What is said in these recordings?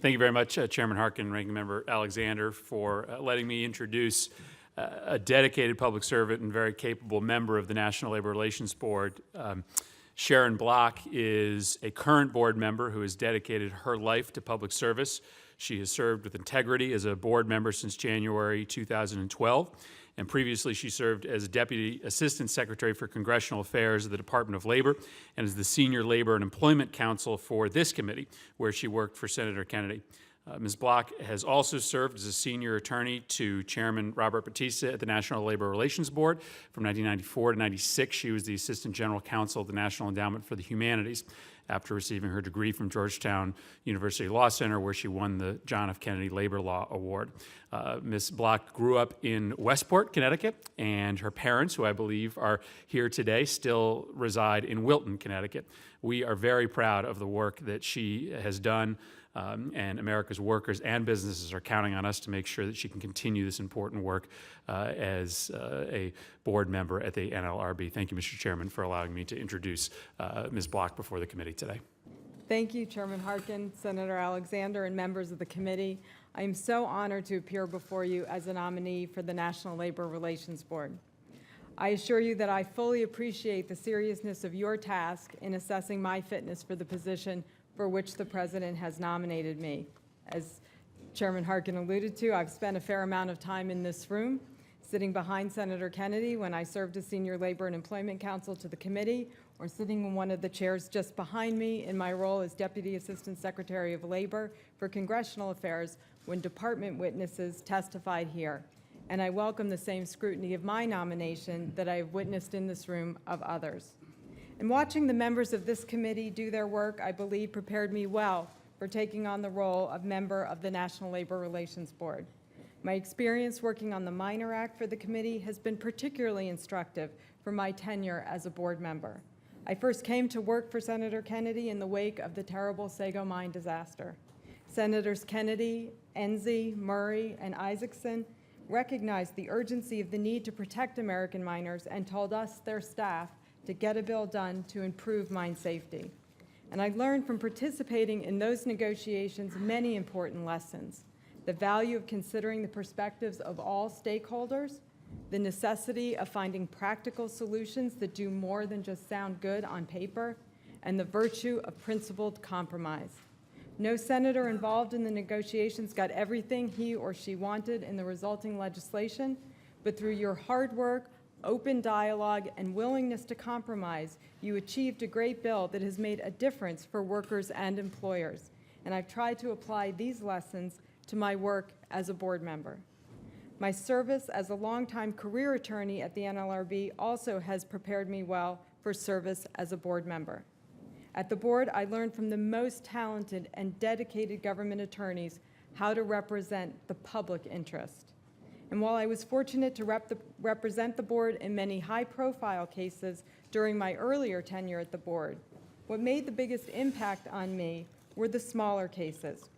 Thank you very much, Chairman Harkin and Ranking Member Alexander, for letting me introduce a dedicated public servant and very capable member of the National Labor Relations Board. Sharon Block is a current board member who has dedicated her life to public service. She has served with integrity as a board member since January 2012, and previously she served as Deputy Assistant Secretary for Congressional Affairs of the Department of Labor and as the Senior Labor and Employment Counsel for this committee, where she worked for Senator Kennedy. Ms. Block has also served as a senior attorney to Chairman Robert Batista at the National Labor Relations Board. From 1994 to 96, she was the Assistant General Counsel of the National Endowment for the Humanities after receiving her degree from Georgetown University Law Center, where she won the John F. Kennedy Labor Law Award. Ms. Block grew up in Westport, Connecticut, and her parents, who I believe are here today, still reside in Wilton, Connecticut. We are very proud of the work that she has done, and America's workers and businesses are counting on us to make sure that she can continue this important work as a board member at the NLRB. Thank you, Mr. Chairman, for allowing me to introduce Ms. Block before the committee today. Thank you, Chairman Harkin, Senator Alexander, and members of the committee. I am so honored to appear before you as a nominee for the National Labor Relations Board. I assure you that I fully appreciate the seriousness of your task in assessing my fitness for the position for which the President has nominated me. As Chairman Harkin alluded to, I've spent a fair amount of time in this room, sitting behind Senator Kennedy when I served as Senior Labor and Employment Counsel to the committee, or sitting in one of the chairs just behind me in my role as Deputy Assistant Secretary of Labor for Congressional Affairs when department witnesses testified here. And I welcome the same scrutiny of my nomination that I have witnessed in this room of others. And watching the members of this committee do their work, I believe, prepared me well for taking on the role of member of the National Labor Relations Board. My experience working on the Minor Act for the committee has been particularly instructive for my tenure as a board member. I first came to work for Senator Kennedy in the wake of the terrible Sago mine disaster. Senators Kennedy, Enzi, Murray, and Isaacson recognized the urgency of the need to protect American miners and told us, their staff, to get a bill done to improve mine safety. And I learned from participating in those negotiations many important lessons: the value of considering the perspectives of all stakeholders, the necessity of finding practical solutions that do more than just sound good on paper, and the virtue of principled compromise. No senator involved in the negotiations got everything he or she wanted in the resulting legislation, but through your hard work, open dialogue, and willingness to compromise, you achieved a great bill that has made a difference for workers and employers. And I've tried to apply these lessons to my work as a board member. My service as a longtime career attorney at the NLRB also has prepared me well for service as a board member. At the board, I learned from the most talented and dedicated government attorneys how to represent the public interest. And while I was fortunate to represent the board in many high-profile cases during my earlier tenure at the board, what made the biggest impact on me were the smaller cases.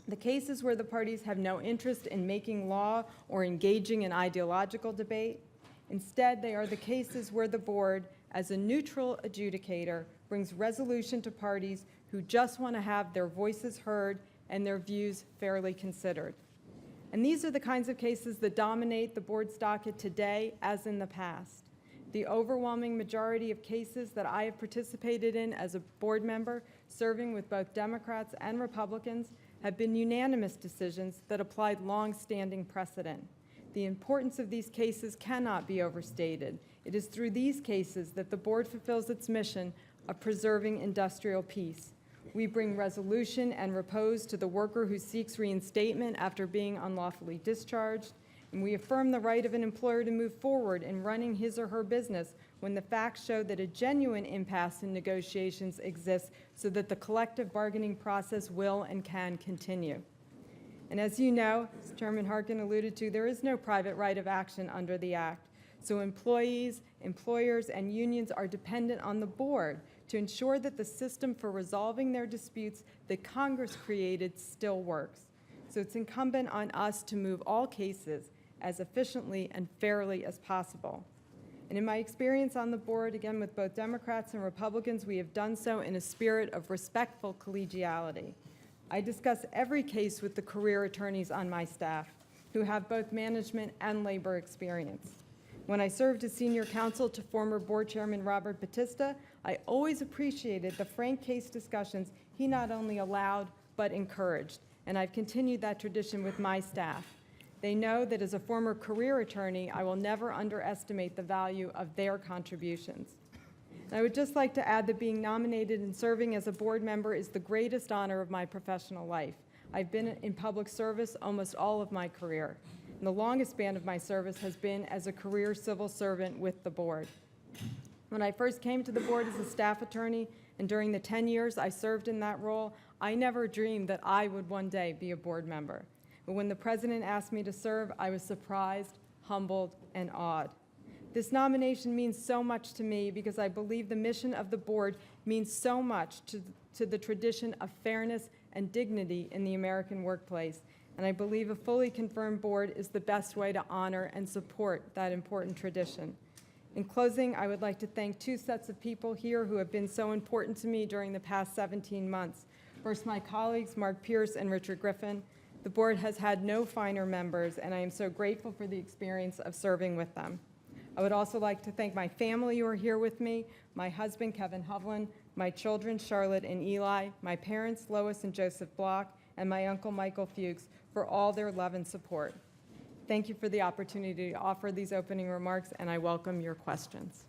The cases where the parties have no interest in making law or engaging in ideological debate. Instead, they are the cases where the board, as a neutral adjudicator, brings resolution to parties who just want to have their voices heard and their views fairly considered. And these are the kinds of cases that dominate the board's docket today as in the past. The overwhelming majority of cases that I have participated in as a board member, serving with both Democrats and Republicans, have been unanimous decisions that applied long-standing precedent. The importance of these cases cannot be overstated. It is through these cases that the board fulfills its mission of preserving industrial peace. We bring resolution and repose to the worker who seeks reinstatement after being unlawfully discharged, and we affirm the right of an employer to move forward in running his or her business when the facts show that a genuine impasse in negotiations exists so that the collective bargaining process will and can continue. And as you know, as Chairman Harkin alluded to, there is no private right of action under the Act. So employees, employers, and unions are dependent on the board to ensure that the system for resolving their disputes that Congress created still works. So it's incumbent on us to move all cases as efficiently and fairly as possible. And in my experience on the board, again with both Democrats and Republicans, we have done so in a spirit of respectful collegiality. I discuss every case with the career attorneys on my staff, who have both management and labor experience. When I served as senior counsel to former board chairman Robert Batista, I always appreciated the frank case discussions he not only allowed but encouraged, and I've continued that tradition with my staff. They know that as a former career attorney, I will never underestimate the value of their contributions. And I would just like to add that being nominated and serving as a board member is the greatest honor of my professional life. I've been in public service almost all of my career, and the longest span of my service has been as a career civil servant with the board. When I first came to the board as a staff attorney, and during the 10 years I served in that role, I never dreamed that I would one day be a board member. But when the president asked me to serve, I was surprised, humbled, and awed. This nomination means so much to me because I believe the mission of the board means so much to the tradition of fairness and dignity in the American workplace, and I believe a fully confirmed board is the best way to honor and support that important tradition. In closing, I would like to thank two sets of people here who have been so important to me during the past 17 months. First, my colleagues, Mark Pierce and Richard Griffin. The board has had no finer members, and I am so grateful for the experience of serving with them. I would also like to thank my family who are here with me, my husband, Kevin Hovland, my children, Charlotte and Eli, my parents, Lois and Joseph Block, and my uncle, Michael Fuchs, for all their love and support. Thank you for the opportunity to offer these opening remarks, and I welcome your questions.